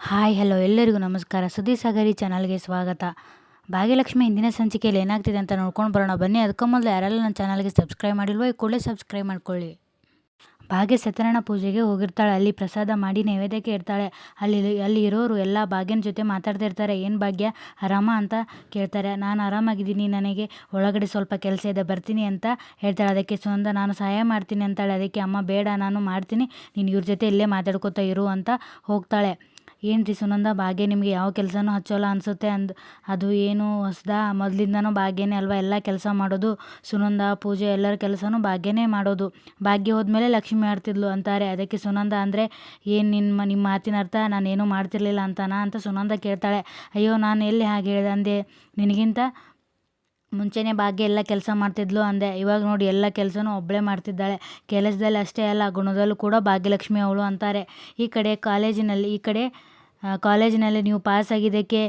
Hi hello ಎಲ್ಲರಿಗೂ ನಮಸ್ಕಾರ. ಸುದ್ದಿ ಸಾಗರಿ ಚಾನಲ್ಗೆ ಸ್ವಾಗತ. ಭಾಗ್ಯಲಕ್ಷ್ಮಿ ಇಂದಿನ ಸಂಚಿಕೆಯಲ್ಲಿ ಏನಾಗ್ತಿದೆ ಅಂತ ನೋಡ್ಕೊಂಡು ಬರೋಣ ಬನ್ನಿ. ಅದಕ್ಕೂ ಮೊದಲು ಯಾರೆಲ್ಲ ನನ್ನ ಚಾನಲ್ಗೆ ಸಬ್ಸ್ಕ್ರೈಬ್ ಮಾಡಿಲ್ವೋ ಈ ಕೂಡಲೇ ಸಬ್ಸ್ಕ್ರೈಬ್ ಮಾಡ್ಕೊಳ್ಳಿ. ಭಾಗ್ಯ ಸತ್ಯನಾರಾಯಣ ಪೂಜೆಗೆ ಹೋಗಿರ್ತಾಳೆ. ಅಲ್ಲಿ ಪ್ರಸಾದ ಮಾಡಿ ನೈವೇದ್ಯಕ್ಕೆ ಇರ್ತಾಳೆ. ಅಲ್ಲಿ ಇರೋರು ಎಲ್ಲ ಭಾಗ್ಯನ ಜೊತೆ ಮಾತಾಡ್ತಿರ್ತಾರೆ. ಏನು ಭಾಗ್ಯ ಆರಾಮ ಅಂತ ಕೇಳ್ತಾರೆ. ನಾನು ಆರಾಮಾಗಿದ್ದೀನಿ, ನನಗೆ ಒಳಗಡೆ ಸ್ವಲ್ಪ ಕೆಲಸ ಇದೆ, ಬರ್ತೀನಿ ಅಂತ ಹೇಳ್ತಾಳೆ. ಅದಕ್ಕೆ ಸುನಂದ ನಾನು ಸಹಾಯ ಮಾಡ್ತೀನಿ ಅಂತಾಳೆ. ಅದಕ್ಕೆ ಅಮ್ಮ ಬೇಡ ನಾನು ಮಾಡ್ತೀನಿ, ನೀನು ಇವ್ರ ಜೊತೆ ಇಲ್ಲೇ ಮಾತಾಡ್ಕೊತಾ ಇರು ಅಂತ ಹೋಗ್ತಾಳೆ. ಏನು ರೀ ಸುನಂದ, ಭಾಗ್ಯ ನಿಮಗೆ ಯಾವ ಕೆಲಸನೂ ಹಚ್ಚೋಲ್ಲ ಅನಿಸುತ್ತೆ ಅದು ಏನು ಹೊಸ್ದಾ? ಮೊದಲಿಂದನೂ ಭಾಗ್ಯನೇ ಅಲ್ವಾ ಎಲ್ಲ ಕೆಲಸ ಮಾಡೋದು? ಸುನಂದ ಪೂಜೆ ಎಲ್ಲರ ಕೆಲಸನೂ ಭಾಗ್ಯನೇ ಮಾಡೋದು. ಭಾಗ್ಯ ಹೋದ್ಮೇಲೆ ಲಕ್ಷ್ಮಿ ಮಾಡ್ತಿದ್ಲು ಅಂತಾರೆ. ಅದಕ್ಕೆ ಸುನಂದ ಅಂದರೆ ಏನು ನಿಮ್ಮ ಮಾತಿನ ಅರ್ಥ ನಾನೇನು ಮಾಡ್ತಿರ್ಲಿಲ್ಲ ಅಂತಾನಾ ಅಂತ ಸುನಂದ ಕೇಳ್ತಾಳೆ. ಅಯ್ಯೋ ನಾನು ಎಲ್ಲಿ ಹಾಗೆ ಹೇಳಿದೆ ಅಂದೆ, ನಿನಗಿಂತ ಮುಂಚೆನೇ ಭಾಗ್ಯ ಎಲ್ಲ ಕೆಲಸ ಮಾಡ್ತಿದ್ಲು ಅಂದೆ. ಇವಾಗ ನೋಡಿ ಎಲ್ಲ ಕೆಲಸನೂ ಒಬ್ಬಳೇ ಮಾಡ್ತಿದ್ದಾಳೆ. ಕೆಲಸದಲ್ಲಿ ಅಷ್ಟೇ ಅಲ್ಲ, ಗುಣದಲ್ಲೂ ಕೂಡ ಭಾಗ್ಯಲಕ್ಷ್ಮಿ ಅವಳು ಅಂತಾರೆ. ಈ ಕಡೆ ಕಾಲೇಜಿನಲ್ಲಿ ನೀವು ಪಾಸ್ ಆಗಿದ್ದಕ್ಕೆ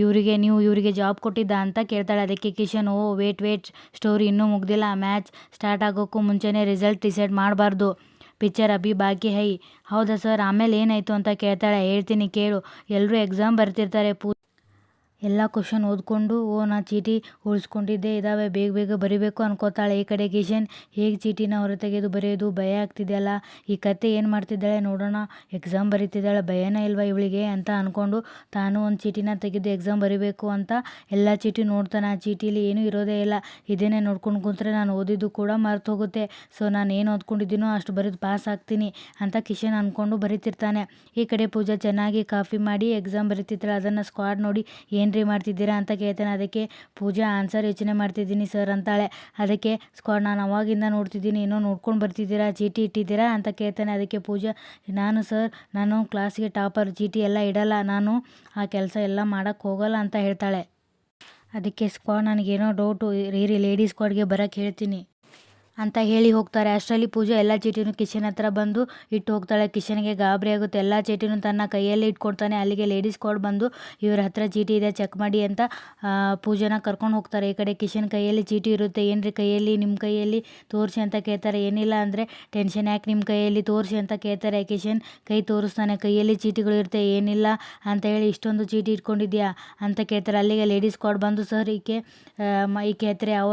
ಇವರಿಗೆ ಜಾಬ್ ಕೊಟ್ಟಿದ್ದ ಅಂತ ಕೇಳ್ತಾಳೆ. ಅದಕ್ಕೆ ಕಿಶನ್ ವೇಟ್ ಸ್ಟೋರಿ ಇನ್ನೂ ಮುಗ್ದಿಲ್ಲ, ಮ್ಯಾಚ್ ಸ್ಟಾರ್ಟ್ ಆಗೋಕ್ಕೂ ಮುಂಚೆನೇ ರಿಸಲ್ಟ್ ಡಿಸೈಡ್ ಮಾಡಬಾರ್ದು, ಪಿಕ್ಚರ್ ಅಭಿ ಬಾಕಿ ಹೈ. ಹೌದಾ ಸರ್, ಆಮೇಲೆ ಏನಾಯಿತು ಅಂತ ಕೇಳ್ತಾಳೆ. ಹೇಳ್ತೀನಿ ಕೇಳು. ಎಲ್ಲರೂ ಎಕ್ಸಾಮ್ ಬರ್ತಿರ್ತಾರೆ. ಎಲ್ಲ ಕ್ವಶನ್ ಓದ್ಕೊಂಡು ನಾ ಚೀಟಿ ಉಳಿಸ್ಕೊಂಡಿದ್ದೆ ಇದ್ದಾವೆ, ಬೇಗ ಬರಿಬೇಕು ಅನ್ಕೋತಾಳೆ. ಈ ಕಡೆ ಕಿಶನ್ ಹೇಗೆ ಚೀಟಿನ ಹೊರತೆಗೆದು ಬರೆಯೋದು, ಭಯ ಆಗ್ತಿದೆಯಲ್ಲ, ಈ ಕತೆ ಏನು ಮಾಡ್ತಿದ್ದಾಳೆ ನೋಡೋಣ, ಎಕ್ಸಾಮ್ ಬರೀತಿದ್ದಾಳೆ, ಭಯನೇ ಇಲ್ವಾ ಇವಳಿಗೆ ಅಂತ ಅಂದ್ಕೊಂಡು ತಾನು ಒಂದು ಚೀಟಿನ ತೆಗೆದು ಎಕ್ಸಾಮ್ ಬರಿಬೇಕು ಅಂತ ಎಲ್ಲ ಚೀಟಿ ನೋಡ್ತಾನೆ. ಆ ಚೀಟಿಲಿ ಏನೂ ಇರೋದೇ ಇಲ್ಲ. ಇದನ್ನೇ ನೋಡ್ಕೊಂಡು ಕೂತ್ರೆ ನಾನು ಓದಿದ್ದು ಕೂಡ ಮರ್ತು ಹೋಗುತ್ತೆ. ಸೊ ನಾನು ಏನು ಓದ್ಕೊಂಡಿದ್ದೀನೋ ಅಷ್ಟು ಬರೆದು ಪಾಸ್ ಆಗ್ತೀನಿ ಅಂತ ಕಿಶನ್ ಅಂದ್ಕೊಂಡು ಬರೀತಿರ್ತಾನೆ. ಈ ಕಡೆ ಪೂಜಾ ಚೆನ್ನಾಗಿ ಕಾಫಿ ಮಾಡಿ ಎಕ್ಸಾಮ್ ಬರೀತಿರ್ತಾಳೆ. ಅದನ್ನು ಸ್ಕ್ವಾಡ್ ನೋಡಿ ಏನ್ರಿ ಮಾಡ್ತಿದ್ದೀರಾ ಅಂತ ಕೇಳ್ತಾನೆ. ಅದಕ್ಕೆ ಪೂಜಾ ಆನ್ಸರ್ ಯೋಚನೆ ಮಾಡ್ತಿದ್ದೀನಿ ಸರ್ ಅಂತಾಳೆ. ಅದಕ್ಕೆ ಸ್ಕ್ವಾಡ್ ನಾನು ಅವಾಗಿಂದ ನೋಡ್ತಿದ್ದೀನಿ, ಏನೋ ನೋಡ್ಕೊಂಡು ಬರ್ತಿದ್ದೀರಾ, ಚೀಟಿ ಇಟ್ಟಿದ್ದೀರಾ ಅಂತ ಕೇಳ್ತಾನೆ. ಅದಕ್ಕೆ ಪೂಜಾ ನಾನು ಕ್ಲಾಸ್ಗೆ ಟಾಪರ್, ಚೀಟಿ ಎಲ್ಲ ಇಡಲ್ಲ, ನಾನು ಆ ಕೆಲಸ ಎಲ್ಲ ಮಾಡೋಕ್ಕೆ ಹೋಗಲ್ಲ ಅಂತ ಹೇಳ್ತಾಳೆ. ಅದಕ್ಕೆ ಸ್ಕ್ವಾಡ್ ನನಗೇನೋ ಡೌಟು, ಲೇಡೀಸ್ ಸ್ಕ್ವಾಡ್ಗೆ ಬರೋಕ್ಕೆ ಹೇಳ್ತೀನಿ ಅಂತ ಹೇಳಿ ಹೋಗ್ತಾರೆ. ಅಷ್ಟರಲ್ಲಿ ಪೂಜಾ ಎಲ್ಲ ಚೀಟಿನೂ ಕಿಶನ್ ಹತ್ರ ಬಂದು ಇಟ್ಟು ಹೋಗ್ತಾಳೆ. ಕಿಶನ್ಗೆ ಗಾಬರಿ ಆಗುತ್ತೆ. ಎಲ್ಲ ಚೀಟಿನೂ ತನ್ನ ಕೈಯಲ್ಲಿ ಇಟ್ಕೊಡ್ತಾನೆ. ಅಲ್ಲಿಗೆ ಲೇಡೀಸ್ ಕೋಡ್ ಬಂದು ಇವ್ರ ಹತ್ರ ಚೀಟಿ ಇದೆ ಚೆಕ್ ಮಾಡಿ ಅಂತ ಪೂಜಾನ ಕರ್ಕೊಂಡು ಹೋಗ್ತಾರೆ. ಈ ಕಡೆ ಕಿಶನ್ ಕೈಯಲ್ಲಿ ಚೀಟಿ ಇರುತ್ತೆ. ಏನ್ರಿ ಕೈಯಲ್ಲಿ, ನಿಮ್ಮ ಕೈಯಲ್ಲಿ ತೋರಿಸಿ ಅಂತ ಕೇಳ್ತಾರೆ. ಏನಿಲ್ಲ ಅಂದರೆ ಟೆನ್ಷನ್ ಯಾಕೆ, ನಿಮ್ಮ ಕೈಯಲ್ಲಿ ತೋರಿಸಿ ಅಂತ ಕೇಳ್ತಾರೆ. ಕಿಶನ್ ಕೈ ತೋರಿಸ್ತಾನೆ. ಕೈಯಲ್ಲಿ ಚೀಟಿಗಳು ಇರುತ್ತೆ. ಏನಿಲ್ಲ ಅಂತ ಹೇಳಿ ಇಷ್ಟೊಂದು ಚೀಟಿ ಇಟ್ಕೊಂಡಿದ್ಯಾ ಅಂತ ಕೇಳ್ತಾರೆ. ಅಲ್ಲಿಗೆ ಲೇಡೀಸ್ ಕೋಡ್ ಬಂದು ಸರ್ ಈಕೆ ಹತ್ರ ಯಾವ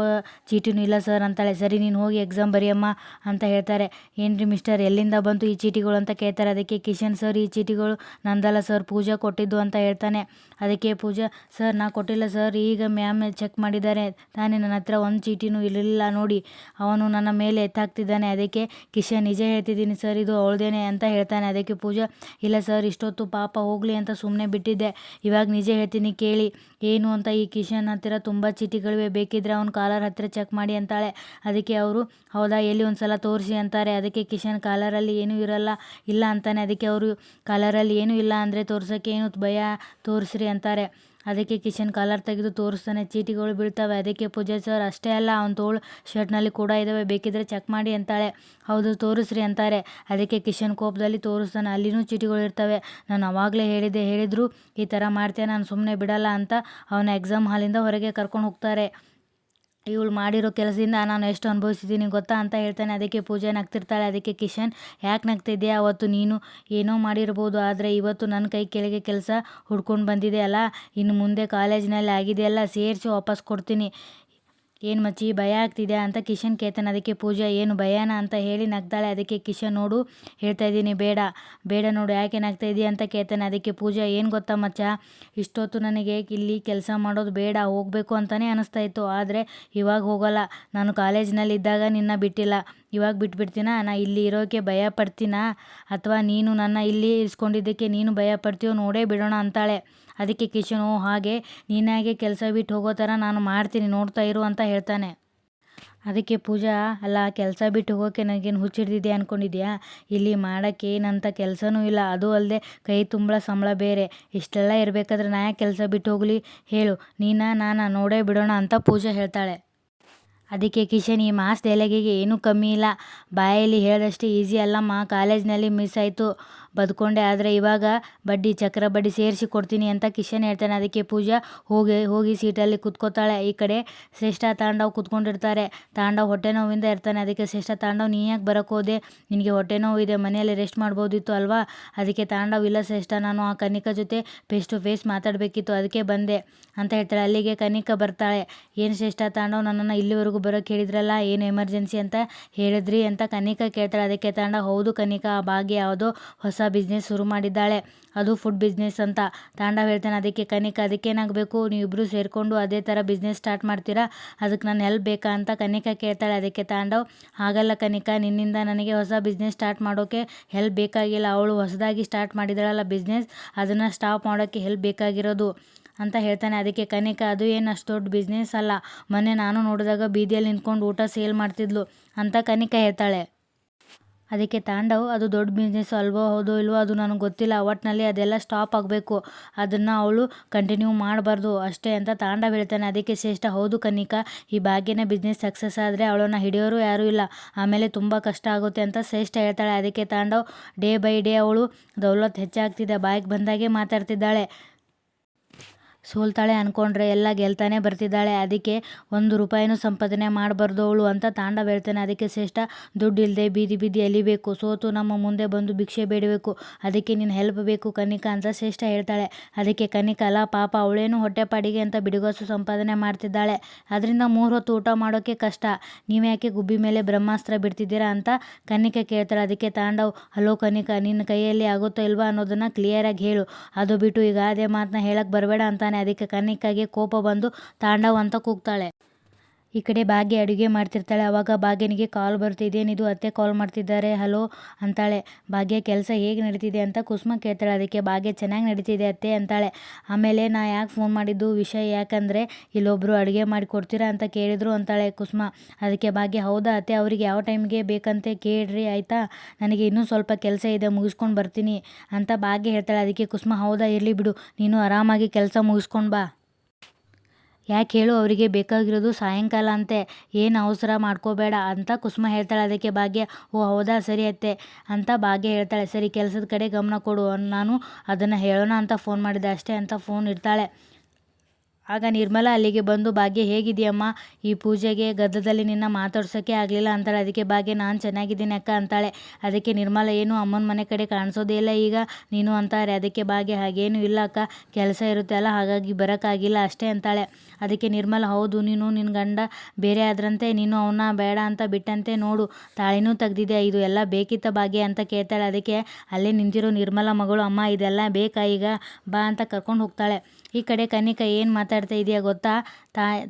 ಚೀಟಿನೂ ಇಲ್ಲ ಸರ್ ಅಂತಾಳೆ. ಸರಿ ನೀನು ಹೋಗಿ ಎಕ್ಸಾಮ್ ಬರೆಯಮ್ಮ ಅಂತ ಹೇಳ್ತಾರೆ. ಏನ್ರಿ ಮಿಸ್ಟರ್, ಎಲ್ಲಿಂದ ಬಂತು ಈ ಚೀಟಿಗಳು ಅಂತ ಕೇಳ್ತಾರೆ. ಅದಕ್ಕೆ ಕಿಶನ್ ಸರ್ ಈ ಚೀಟಿಗಳು ನಂದಲ್ಲ ಸರ್, ಪೂಜಾ ಕೊಟ್ಟಿದ್ದು ಅಂತ ಹೇಳ್ತಾನೆ. ಅದಕ್ಕೆ ಪೂಜಾ ಸರ್ ನಾ ಕೊಟ್ಟಿಲ್ಲ ಸರ್, ಈಗ ಮ್ಯಾಮ್ ಚೆಕ್ ಮಾಡಿದ್ದಾರೆ ತಾನೇ, ನನ್ನ ಹತ್ರ ಒಂದು ಚೀಟಿನೂ ಇರಲಿಲ್ಲ ನೋಡಿ, ಅವನು ನನ್ನ ಮೇಲೆ ಎತ್ತಾಗ್ತಿದ್ದಾನೆ. ಅದಕ್ಕೆ ಕಿಶನ್ ನಿಜ ಹೇಳ್ತಿದ್ದೀನಿ ಸರ್, ಇದು ಅವಳದೇನೆ ಅಂತ ಹೇಳ್ತಾನೆ. ಅದಕ್ಕೆ ಪೂಜಾ ಇಲ್ಲ ಸರ್, ಇಷ್ಟೊತ್ತು ಪಾಪ ಹೋಗಲಿ ಅಂತ ಸುಮ್ಮನೆ ಬಿಟ್ಟಿದ್ದೆ, ಇವಾಗ ನಿಜ ಹೇಳ್ತೀನಿ ಕೇಳಿ ಏನು ಅಂತ. ಈ ಕಿಶನ್ ಹತ್ತಿರ ತುಂಬ ಚೀಟಿಗಳಿವೆ, ಬೇಕಿದ್ರೆ ಅವನ ಕಾಲರ್ ಹತ್ತಿರ ಚೆಕ್ ಮಾಡಿ ಅಂತಾಳೆ. ಅದಕ್ಕೆ ಅವರು ಹೌದಾ ಎಲ್ಲಿ ಒಂದ್ಸಲ ತೋರಿಸಿ ಅಂತಾರೆ. ಅದಕ್ಕೆ ಕಿಶನ್ ಕಾಲರಲ್ಲಿ ಏನೂ ಇಲ್ಲ ಅಂತಾನೆ. ಅದಕ್ಕೆ ಅವರು ಕಾಲರಲ್ಲಿ ಏನೂ ಇಲ್ಲ ಅಂದರೆ ತೋರ್ಸೋಕ್ಕೆ ಏನು ಭಯ, ತೋರಿಸ್ರಿ ಅಂತಾರೆ. ಅದಕ್ಕೆ ಕಿಶನ್ ಕಾಲರ್ ತೆಗೆದು ತೋರಿಸ್ತಾನೆ. ಚೀಟಿಗಳು ಬೀಳ್ತವೆ. ಅದಕ್ಕೆ ಪೂಜಾ ಸರ್ ಅಷ್ಟೇ ಅಲ್ಲ, ಅವನ ತೋಳು ಶರ್ಟ್ನಲ್ಲಿ ಕೂಡ ಇದ್ದಾವೆ, ಬೇಕಿದ್ರೆ ಚೆಕ್ ಮಾಡಿ ಅಂತಾಳೆ. ಹೌದು ತೋರಿಸ್ರಿ ಅಂತಾರೆ. ಅದಕ್ಕೆ ಕಿಶನ್ ಕೋಪದಲ್ಲಿ ತೋರಿಸ್ತಾನೆ. ಅಲ್ಲಿನೂ ಚೀಟಿಗಳು ಇರ್ತವೆ. ನಾನು ಆವಾಗಲೇ ಹೇಳಿದ್ರು ಈ ಥರ ಮಾಡ್ತೇನೆ, ನಾನು ಸುಮ್ಮನೆ ಬಿಡಲ್ಲ ಅಂತ ಅವನ ಎಕ್ಸಾಮ್ ಹಾಲಿಂದ ಹೊರಗೆ ಕರ್ಕೊಂಡು ಹೋಗ್ತಾರೆ. ಇವಳು ಮಾಡಿರೋ ಕೆಲಸದಿಂದ ನಾನು ಎಷ್ಟು ಅನುಭವಿಸಿದ್ದೀನಿ ಗೊತ್ತಾ ಅಂತ ಹೇಳ್ತಾನೆ. ಅದಕ್ಕೆ ಪೂಜೆ ನಗ್ತಿರ್ತಾಳೆ. ಅದಕ್ಕೆ ಕಿಶನ್ ಯಾಕೆ ನಗ್ತಿದ್ಯಾ, ಅವತ್ತು ನೀನು ಏನೋ ಮಾಡಿರ್ಬೋದು, ಆದರೆ ಇವತ್ತು ನನ್ನ ಕೈ ಕೆಳಗೆ ಕೆಲಸ ಹುಡ್ಕೊಂಡು ಬಂದಿದೆ ಅಲ್ಲ, ಇನ್ನು ಮುಂದೆ ಕಾಲೇಜಿನಲ್ಲಿ ಆಗಿದೆಯಲ್ಲ ಸೇರಿಸಿ ವಾಪಸ್ ಕೊಡ್ತೀನಿ, ಏನು ಮಚ್ಚಿ ಭಯ ಆಗ್ತಿದ್ಯಾ ಅಂತ ಕಿಶನ್ ಕೇಳ್ತಾನೆ. ಅದಕ್ಕೆ ಪೂಜಾ ಏನು ಭಯನಾ ಅಂತ ಹೇಳಿ ನಗ್ತಾಳೆ. ಅದಕ್ಕೆ ಕಿಶನ್ ನೋಡು ಹೇಳ್ತಾ ಇದ್ದೀನಿ ಬೇಡ ನೋಡು ಯಾಕೆ ನಗ್ತಾ ಇದೆಯಾ ಅಂತ ಕೇಳ್ತಾನೆ. ಅದಕ್ಕೆ ಪೂಜಾ ಏನು ಗೊತ್ತಾ ಮಚ್ಚ, ಇಷ್ಟೊತ್ತು ನನಗೆ ಇಲ್ಲಿ ಕೆಲಸ ಮಾಡೋದು ಬೇಡ, ಹೋಗಬೇಕು ಅಂತಲೇ ಅನಿಸ್ತಾ ಇತ್ತು, ಆದರೆ ಇವಾಗ ಹೋಗಲ್ಲ. ನಾನು ಕಾಲೇಜಿನಲ್ಲಿ ಇದ್ದಾಗ ನಿನ್ನ ಬಿಟ್ಟಿಲ್ಲ, ಇವಾಗ ಬಿಟ್ಬಿಡ್ತೀನಾ? ನಾ ಇಲ್ಲಿ ಇರೋಕ್ಕೆ ಭಯ ಪಡ್ತೀನಾ, ಅಥವಾ ನೀನು ನನ್ನ ಇಲ್ಲಿ ಇರಿಸ್ಕೊಂಡಿದ್ದಕ್ಕೆ ನೀನು ಭಯ ಪಡ್ತೀಯೋ ನೋಡೇ ಬಿಡೋಣ ಅಂತಾಳೆ. ಅದಕ್ಕೆ ಕಿಶನ್ ಹಾಗೆ ನೀನಾಗೆ ಕೆಲಸ ಬಿಟ್ಟು ಹೋಗೋ ಥರ ನಾನು ಮಾಡ್ತೀನಿ, ನೋಡ್ತಾ ಇರು ಅಂತ ಹೇಳ್ತಾನೆ. ಅದಕ್ಕೆ ಪೂಜಾ ಅಲ್ಲ, ಕೆಲಸ ಬಿಟ್ಟು ಹೋಗೋಕ್ಕೆ ನನಗೇನು ಹುಚ್ಚಿಡ್ದಿದೆ ಅಂದ್ಕೊಂಡಿದ್ಯಾ, ಇಲ್ಲಿ ಮಾಡೋಕ್ಕೆ ಏನಂತ ಕೆಲಸನೂ ಇಲ್ಲ, ಅದು ಅಲ್ಲದೆ ಕೈ ತುಂಬ ಸಂಬಳ ಬೇರೆ, ಇಷ್ಟೆಲ್ಲ ಇರಬೇಕಾದ್ರೆ ನಾ ಯಾಕೆ ಕೆಲಸ ಬಿಟ್ಟು ಹೋಗಲಿ ಹೇಳು, ನಾನಾ ನೋಡೇ ಬಿಡೋಣ ಅಂತ ಪೂಜಾ ಹೇಳ್ತಾಳೆ. ಅದಕ್ಕೆ ಕಿಶನ್ ಈ ಮಾಸ್ ಡೈಲಾಗಿಗೆ ಏನೂ ಕಮ್ಮಿ ಇಲ್ಲ, ಬಾಯಲ್ಲಿ ಹೇಳಿದಷ್ಟು ಈಸಿ ಅಲ್ಲಮ್ಮ, ಕಾಲೇಜ್ನಲ್ಲಿ ಮಿಸ್ ಆಯಿತು, ಬದುಕೊಂಡೆ, ಆದರೆ ಇವಾಗ ಬಡ್ಡಿ ಚಕ್ರ ಬಡ್ಡಿ ಸೇರಿಸಿ ಕೊಡ್ತೀನಿ ಅಂತ ಕಿಶನ್ ಹೇಳ್ತಾನೆ. ಅದಕ್ಕೆ ಪೂಜಾ ಹೋಗಿ ಸೀಟಲ್ಲಿ ಕುತ್ಕೋತಾಳೆ. ಈ ಕಡೆ ಶ್ರೇಷ್ಠ ತಾಂಡವ್ ಕುತ್ಕೊಂಡಿರ್ತಾರೆ. ತಾಂಡವ್ ಹೊಟ್ಟೆ ನೋವಿಂದ ಇರ್ತಾನೆ. ಅದಕ್ಕೆ ಶ್ರೇಷ್ಠ, ತಾಂಡವ್ ನೀ ಯಾಕೆ ಬರೋಕೆ ಹೋದೆ, ನಿನಗೆ ಹೊಟ್ಟೆ ನೋವು ಇದೆ, ಮನೆಯಲ್ಲಿ ರೆಸ್ಟ್ ಮಾಡ್ಬೋದಿತ್ತು ಅಲ್ವಾ. ಅದಕ್ಕೆ ತಾಂಡವ್, ಇಲ್ಲ ಶ್ರೇಷ್ಠ, ನಾನು ಆ ಕನಿಕಾ ಜೊತೆ ಫೇಸ್ ಟು ಫೇಸ್ ಮಾತಾಡಬೇಕಿತ್ತು, ಅದಕ್ಕೆ ಬಂದೆ ಅಂತ ಹೇಳ್ತಾಳೆ. ಅಲ್ಲಿಗೆ ಕನಿಕಾ ಬರ್ತಾಳೆ. ಏನು ಶ್ರೇಷ್ಠ, ತಾಂಡವ್ ನನ್ನನ್ನು ಇಲ್ಲಿವರೆಗೂ ಬರೋಕ್ಕೆ ಹೇಳಿದ್ರಲ್ಲ, ಏನು ಎಮರ್ಜೆನ್ಸಿ ಅಂತ ಹೇಳಿದ್ರಿ ಅಂತ ಕನಿಕಾ ಕೇಳ್ತಾಳೆ. ಅದಕ್ಕೆ ತಾಂಡವ್, ಹೌದು ಕನಿಕಾ, ಆ ಭಾಗ್ಯ ಯಾವುದೋ ಹೊಸ ಬಿಸ್ನೆಸ್ ಶುರು ಮಾಡಿದ್ದಾಳೆ, ಅದು ಫುಡ್ ಬಿಸ್ನೆಸ್ ಅಂತ ತಾಂಡವ್ ಹೇಳ್ತಾನೆ. ಅದಕ್ಕೆ ಕನಿಕಾ, ಅದಕ್ಕೇನಾಗಬೇಕು, ನೀವಿಬ್ಬರು ಸೇರಿಕೊಂಡು ಅದೇ ಥರ ಬಿಸ್ನೆಸ್ ಸ್ಟಾರ್ಟ್ ಮಾಡ್ತೀರಾ, ಅದಕ್ಕೆ ನನ್ನ ಹೆಲ್ಪ್ ಬೇಕಾ ಅಂತ ಕನಿಕಾ ಕೇಳ್ತಾಳೆ. ಅದಕ್ಕೆ ತಾಂಡವ್, ಹಾಗಲ್ಲ ಕನಿಕಾ, ನಿನ್ನಿಂದ ನನಗೆ ಹೊಸ ಬಿಸ್ನೆಸ್ ಸ್ಟಾರ್ಟ್ ಮಾಡೋಕ್ಕೆ ಹೆಲ್ಪ್ ಬೇಕಾಗಿಲ್ಲ, ಅವಳು ಹೊಸದಾಗಿ ಸ್ಟಾರ್ಟ್ ಮಾಡಿದಳಲ್ಲ ಬಿಸ್ನೆಸ್, ಅದನ್ನು ಸ್ಟಾಪ್ ಮಾಡೋಕ್ಕೆ ಹೆಲ್ಪ್ ಬೇಕಾಗಿರೋದು ಅಂತ ಹೇಳ್ತಾನೆ. ಅದಕ್ಕೆ ಕನಿಕಾ, ಅದು ಏನು ಅಷ್ಟು ದೊಡ್ಡ ಬಿಸ್ನೆಸ್ ಅಲ್ಲ, ಮೊನ್ನೆ ನಾನು ನೋಡಿದಾಗ ಬೀದಿಯಲ್ಲಿ ನಿಂತ್ಕೊಂಡು ಊಟ ಸೇಲ್ ಮಾಡ್ತಿದ್ಲು ಅಂತ ಕನಿಕಾ ಹೇಳ್ತಾಳೆ. ಅದಕ್ಕೆ ತಾಂಡವ್, ಅದು ದೊಡ್ಡ ಬಿಸ್ನೆಸ್ ಅಲ್ವೋ, ಹೌದೋ ಇಲ್ವೋ ಅದು ನನಗೆ ಗೊತ್ತಿಲ್ಲ, ಒಟ್ಟಿನಲ್ಲಿ ಅದೆಲ್ಲ ಸ್ಟಾಪ್ ಆಗಬೇಕು, ಅದನ್ನು ಅವಳು ಕಂಟಿನ್ಯೂ ಮಾಡಬಾರ್ದು ಅಷ್ಟೇ ಅಂತ ತಾಂಡವ್ ಹೇಳ್ತಾನೆ. ಅದಕ್ಕೆ ಶ್ರೇಷ್ಠ, ಹೌದು ಕನಿಕಾ, ಈ ಭಾಗ್ಯನ ಬಿಸ್ನೆಸ್ ಸಕ್ಸಸ್ ಆದರೆ ಅವಳನ್ನು ಹಿಡಿಯೋರು ಯಾರೂ ಇಲ್ಲ, ಆಮೇಲೆ ತುಂಬ ಕಷ್ಟ ಆಗುತ್ತೆ ಅಂತ ಶ್ರೇಷ್ಠ ಹೇಳ್ತಾಳೆ. ಅದಕ್ಕೆ ತಾಂಡವ್, ಡೇ ಬೈ ಡೇ ಅವಳು ದೌಲತ್ ಹೆಚ್ಚಾಗ್ತಿದೆ, ಬಾಯಿಗೆ ಬಂದಾಗೆ ಮಾತಾಡ್ತಿದ್ದಾಳೆ, ಸೋಲ್ತಾಳೆ ಅಂದ್ಕೊಂಡ್ರೆ ಎಲ್ಲ ಗೆಲ್ತಾನೆ ಬರ್ತಿದ್ದಾಳೆ, ಅದಕ್ಕೆ 1 ರೂಪಾಯಿನೂ ಸಂಪಾದನೆ ಮಾಡಬಾರ್ದು ಅವಳು ಅಂತ ತಾಂಡವ್ ಹೇಳ್ತಾನೆ. ಅದಕ್ಕೆ ಶ್ರೇಷ್ಠ, ದುಡ್ಡು ಇಲ್ಲದೆ ಬೀದಿ ಅಲಿಬೇಕು, ಸೋತು ನಮ್ಮ ಮುಂದೆ ಬಂದು ಭಿಕ್ಷೆ ಬೇಡಬೇಕು, ಅದಕ್ಕೆ ನಿನ್ನ ಹೆಲ್ಪ್ ಬೇಕು ಕನಿಕಾ ಅಂತ ಶ್ರೇಷ್ಠ ಹೇಳ್ತಾಳೆ. ಅದಕ್ಕೆ ಕನಿಕಾ, ಅಲ್ಲ ಪಾಪ, ಅವಳೇನು ಹೊಟ್ಟೆಪಾಡಿಗೆ ಅಂತ ಬಿಡುಗಾಸು ಸಂಪಾದನೆ ಮಾಡ್ತಿದ್ದಾಳೆ, ಅದರಿಂದ 3 ಹೊತ್ತು ಊಟ ಮಾಡೋಕ್ಕೆ ಕಷ್ಟ, ನೀವ್ಯಾಕೆ ಗುಬ್ಬಿ ಮೇಲೆ ಬ್ರಹ್ಮಾಸ್ತ್ರ ಬಿಡ್ತಿದ್ದೀರಾ ಅಂತ ಕನಿಕಾ ಕೇಳ್ತಾಳೆ. ಅದಕ್ಕೆ ತಾಂಡವ್, ಹಲೋ ಕನಿಕಾ, ನಿನ್ನ ಕೈಯಲ್ಲಿ ಆಗುತ್ತೋ ಇಲ್ವಾ ಅನ್ನೋದನ್ನು ಕ್ಲಿಯರಾಗಿ ಹೇಳು, ಅದು ಬಿಟ್ಟು ಈಗ ಅದೇ ಮಾತನ್ನ ಹೇಳಕ್ಕೆ ಬರಬೇಡ ಅಂತಾನೆ. ಅದಕ್ಕೆ ಕನಿಕಾಗೆ ಕೋಪ ಬಂದು ತಾಂಡವ್ ಅಂತ ಕೂಗ್ತಾಳೆ. ಈ ಕಡೆ ಭಾಗ್ಯ ಅಡುಗೆ ಮಾಡ್ತಿರ್ತಾಳೆ. ಆವಾಗ ಭಾಗ್ಯನಿಗೆ ಕಾಲ್ ಬರುತ್ತೆ. ಇದೇನಿದು, ಅತ್ತೆ ಕಾಲ್ ಮಾಡ್ತಿದ್ದಾರೆ, ಹಲೋ ಅಂತಾಳೆ. ಭಾಗ್ಯ, ಕೆಲಸ ಹೇಗೆ ನಡೀತಿದೆ ಅಂತ ಕುಸುಮ ಕೇಳ್ತಾಳೆ. ಅದಕ್ಕೆ ಭಾಗ್ಯ, ಚೆನ್ನಾಗಿ ನಡೀತಿದೆ ಅತ್ತೆ ಅಂತಾಳೆ. ಆಮೇಲೆ ನಾ ಯಾಕೆ ಫೋನ್ ಮಾಡಿದ್ದು ವಿಷಯ ಯಾಕಂದರೆ ಇಲ್ಲೊಬ್ಬರು ಅಡುಗೆ ಮಾಡಿ ಕೊಡ್ತೀರಾ ಅಂತ ಕೇಳಿದ್ರು ಅಂತಾಳೆ ಕುಸುಮ. ಅದಕ್ಕೆ ಭಾಗ್ಯ, ಹೌದಾ ಅತ್ತೆ, ಅವ್ರಿಗೆ ಯಾವ ಟೈಮ್ಗೆ ಬೇಕಂತೆ ಕೇಳ್ರಿ ಆಯಿತಾ, ನನಗೆ ಇನ್ನೂ ಸ್ವಲ್ಪ ಕೆಲಸ ಇದೆ, ಮುಗಿಸ್ಕೊಂಡು ಬರ್ತೀನಿ ಅಂತ ಭಾಗ್ಯ ಹೇಳ್ತಾಳೆ. ಅದಕ್ಕೆ ಕುಸುಮ, ಹೌದಾ, ಇರಲಿ ಬಿಡು, ನೀನು ಆರಾಮಾಗಿ ಕೆಲಸ ಮುಗಿಸ್ಕೊಂಡು ಬಾ, ಯಾಕೆ ಹೇಳು, ಅವರಿಗೆ ಬೇಕಾಗಿರೋದು ಸಾಯಂಕಾಲ ಅಂತೆ, ಏನು ಅವಸರ ಮಾಡ್ಕೋಬೇಡ ಅಂತ ಕುಸುಮ ಹೇಳ್ತಾಳೆ. ಅದಕ್ಕೆ ಭಾಗ್ಯ, ಓ ಹೌದಾ, ಸರಿ ಅತ್ತೆ ಅಂತ ಭಾಗ್ಯ ಹೇಳ್ತಾಳೆ. ಸರಿ, ಕೆಲಸದ ಕಡೆ ಗಮನ ಕೊಡು, ನಾನು ಅದನ್ನು ಹೇಳೋಣ ಅಂತ ಫೋನ್ ಮಾಡಿದೆ ಅಷ್ಟೇ ಅಂತ ಫೋನ್ ಇಡ್ತಾಳೆ. ಆಗ ನಿರ್ಮಲಾ ಅಲ್ಲಿಗೆ ಬಂದು, ಭಾಗ್ಯ ಹೇಗಿದೆಯಮ್ಮ, ಈ ಪೂಜೆಗೆ ಗದ್ದದಲ್ಲಿ ನಿನ್ನ ಮಾತಾಡ್ಸೋಕ್ಕೆ ಆಗಲಿಲ್ಲ ಅಂತಾಳೆ. ಅದಕ್ಕೆ ಭಾಗ್ಯ, ನಾನು ಚೆನ್ನಾಗಿದ್ದೀನಿ ಅಕ್ಕ ಅಂತಾಳೆ. ಅದಕ್ಕೆ ನಿರ್ಮಲಾ, ಏನು ಅಮ್ಮನ ಮನೆ ಕಡೆ ಕಾಣಿಸೋದೇ ಇಲ್ಲ ಈಗ ನೀನು ಅಂತಾರೆ. ಅದಕ್ಕೆ ಭಾಗ್ಯ, ಹಾಗೇನು ಇಲ್ಲ ಅಕ್ಕ, ಕೆಲಸ ಇರುತ್ತೆ ಅಲ್ಲ, ಹಾಗಾಗಿ ಬರೋಕ್ಕಾಗಿಲ್ಲ ಅಷ್ಟೇ ಅಂತಾಳೆ. ಅದಕ್ಕೆ ನಿರ್ಮಲಾ, ಹೌದು, ನೀನು ನಿನ್ನ ಗಂಡ ಬೇರೆ ಆದ್ರಂತೆ, ನೀನು ಅವನ್ನ ಬೇಡ ಅಂತ ಬಿಟ್ಟಂತೆ ನೋಡು, ತಾಳಿನೂ ತೆಗ್ದಿದೆ, ಇದು ಎಲ್ಲ ಬೇಕಿತ್ತ ಭಾಗ್ಯ ಅಂತ ಕೇಳ್ತಾಳೆ. ಅದಕ್ಕೆ ಅಲ್ಲೇ ನಿಂತಿರೋ ನಿರ್ಮಲಾ ಮಗಳು, ಅಮ್ಮ ಇದೆಲ್ಲ ಬೇಕಾ ಈಗ, ಬಾ ಅಂತ ಕರ್ಕೊಂಡು ಹೋಗ್ತಾಳೆ. ಈ ಕಡೆ ಕನಿಕಾ, ಏನು ಮಾತಾಡ್ತಾ ಇದೆಯಾ ಗೊತ್ತಾ,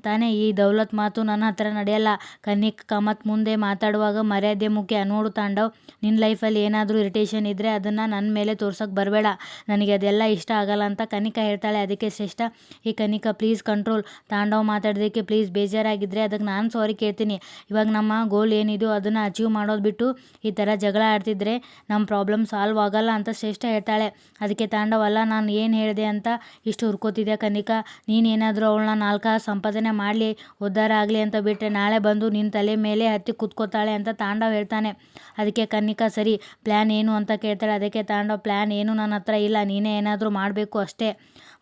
ತಾನೇ ಈ ದೌಲತ್ ಮಾತು ನನ್ನ ಹತ್ರ ನಡೆಯಲ್ಲ, ಕನಿಕಾ ಮತ್ತು ಮುಂದೆ ಮಾತಾಡುವಾಗ ಮರ್ಯಾದೆ ಮುಖ್ಯ, ನೋಡು ತಾಂಡವ್, ನಿನ್ನ ಲೈಫಲ್ಲಿ ಏನಾದರೂ ಇರಿಟೇಷನ್ ಇದ್ದರೆ ಅದನ್ನು ನನ್ನ ಮೇಲೆ ತೋರ್ಸೋಕ್ಕೆ ಬರಬೇಡ, ನನಗೆ ಅದೆಲ್ಲ ಇಷ್ಟ ಆಗಲ್ಲ ಅಂತ ಕನಿಕಾ ಹೇಳ್ತಾಳೆ. ಅದಕ್ಕೆ ಶ್ರೇಷ್ಠ, ಈ ಕನಿಕಾ ಪ್ಲೀಸ್ ಕಂಟ್ರೋಲ್, ತಾಂಡವ್ ಮಾತಾಡೋದಕ್ಕೆ ಪ್ಲೀಸ್ ಬೇಜಾರಾಗಿದ್ದರೆ ಅದಕ್ಕೆ ನಾನು ಸಾರಿ ಕೇಳ್ತೀನಿ, ಇವಾಗ ನಮ್ಮ ಗೋಲ್ ಏನಿದೆಯೋ ಅದನ್ನು ಅಚೀವ್ ಮಾಡೋದು ಬಿಟ್ಟು ಈ ಥರ ಜಗಳ ಆಡ್ತಿದ್ರೆ ನಮ್ಮ ಪ್ರಾಬ್ಲಮ್ ಸಾಲ್ವ್ ಆಗಲ್ಲ ಅಂತ ಶ್ರೇಷ್ಠ ಹೇಳ್ತಾಳೆ. ಅದಕ್ಕೆ ತಾಂಡವ್, ಅಲ್ಲ, ನಾನು ಏನು ಹೇಳಿದೆ ಅಂತ ಇಷ್ಟು ಹುರ್ಕೋತಿದ್ದೆ ಕನಿಕಾ, ನೀನೇನಾದರೂ ಅವಳನ್ನ 4 ಸಂಪಾದನೆ ಮಾಡಲಿ, ಉದ್ಧಾರ ಆಗಲಿ ಅಂತ ಬಿಟ್ಟರೆ ನಾಳೆ ಬಂದು ನಿನ್ನ ತಲೆ ಮೇಲೆ ಹತ್ತಿ ಕೂತ್ಕೋತಾಳೆ ಅಂತ ತಾಂಡವ್ ಹೇಳ್ತಾನೆ. ಅದಕ್ಕೆ ಕನಿಕಾ, ಸರಿ, ಪ್ಲ್ಯಾನ್ ಏನು ಅಂತ ಕೇಳ್ತಾಳೆ. ಅದಕ್ಕೆ ತಾಂಡವ್, ಪ್ಲ್ಯಾನ್ ಏನು ನನ್ನ ಹತ್ರ ಇಲ್ಲ, ನೀನೇ ಏನಾದರೂ ಮಾಡಬೇಕು ಅಷ್ಟೇ,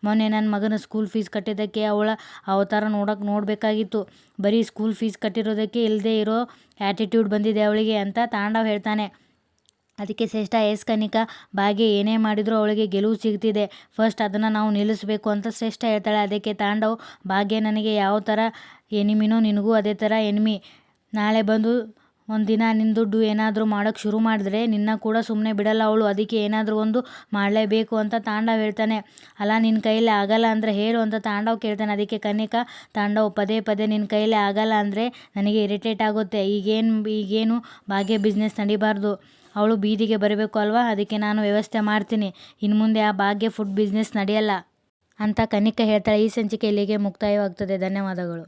ಮೊನ್ನೆ ನನ್ನ ಮಗನ ಸ್ಕೂಲ್ ಫೀಸ್ ಕಟ್ಟಿದ್ದಕ್ಕೆ ಅವಳ ಅವತಾರ ನೋಡಬೇಕಾಗಿತ್ತು, ಬರೀ ಸ್ಕೂಲ್ ಫೀಸ್ ಕಟ್ಟಿರೋದಕ್ಕೆ ಇಲ್ಲದೆ ಇರೋ ಆ್ಯಟಿಟ್ಯೂಡ್ ಬಂದಿದೆ ಅವಳಿಗೆ ಅಂತ ತಾಂಡವ್ ಹೇಳ್ತಾನೆ. ಅದಕ್ಕೆ ಶ್ರೇಷ್ಠ, ಎಸ್ ಕನಿಕಾ, ಭಾಗ್ಯ ಏನೇ ಮಾಡಿದರೂ ಅವಳಿಗೆ ಗೆಲುವು ಸಿಗ್ತಿದೆ, ಫಸ್ಟ್ ಅದನ್ನು ನಾವು ನಿಲ್ಲಿಸಬೇಕು ಅಂತ ಶ್ರೇಷ್ಠ ಹೇಳ್ತಾಳೆ. ಅದಕ್ಕೆ ತಾಂಡವ್, ಭಾಗ್ಯ ನನಗೆ ಯಾವ ಥರ ಎನಿಮಿನೋ ನಿನಗೂ ಅದೇ ಥರ ಎನಿಮಿ, ನಾಳೆ ಬಂದು ಒಂದಿನ ನಿನ್ನ ದುಡ್ಡು ಏನಾದರೂ ಮಾಡೋಕ್ಕೆ ಶುರು ಮಾಡಿದ್ರೆ ನಿನ್ನ ಕೂಡ ಸುಮ್ಮನೆ ಬಿಡಲ್ಲ ಅವಳು, ಅದಕ್ಕೆ ಏನಾದರೂ ಒಂದು ಮಾಡಲೇಬೇಕು ಅಂತ ತಾಂಡವ್ ಹೇಳ್ತಾನೆ. ಅಲ್ಲ, ನಿನ್ನ ಕೈಯಲ್ಲಿ ಆಗಲ್ಲ ಅಂದರೆ ಹೇಳು ಅಂತ ತಾಂಡವ್ ಕೇಳ್ತಾನೆ. ಅದಕ್ಕೆ ಕನಿಕಾ, ತಾಂಡವ್, ಪದೇ ನಿನ್ನ ಕೈಯಲ್ಲಿ ಆಗಲ್ಲ ಅಂದರೆ ನನಗೆ ಇರಿಟೇಟ್ ಆಗುತ್ತೆ, ಈಗೇನು ಭಾಗ್ಯ ಬಿಸ್ನೆಸ್ ನಡಿಬಾರ್ದು, ಅವಳು ಬೀದಿಗೆ ಬರಬೇಕು ಅಲ್ವಾ, ಅದಕ್ಕೆ ನಾನು ವ್ಯವಸ್ಥೆ ಮಾಡ್ತೀನಿ, ಇನ್ನು ಮುಂದೆ ಆ ಭಾಗ್ಯ ಫುಡ್ ಬಿಸ್ನೆಸ್ ನಡೆಯಲ್ಲ ಅಂತ ಕನಿಕಾ ಹೇಳ್ತಾಳೆ. ಈ ಸಂಚಿಕೆ ಇಲ್ಲಿಗೆ ಮುಕ್ತಾಯವಾಗ್ತದೆ. ಧನ್ಯವಾದಗಳು.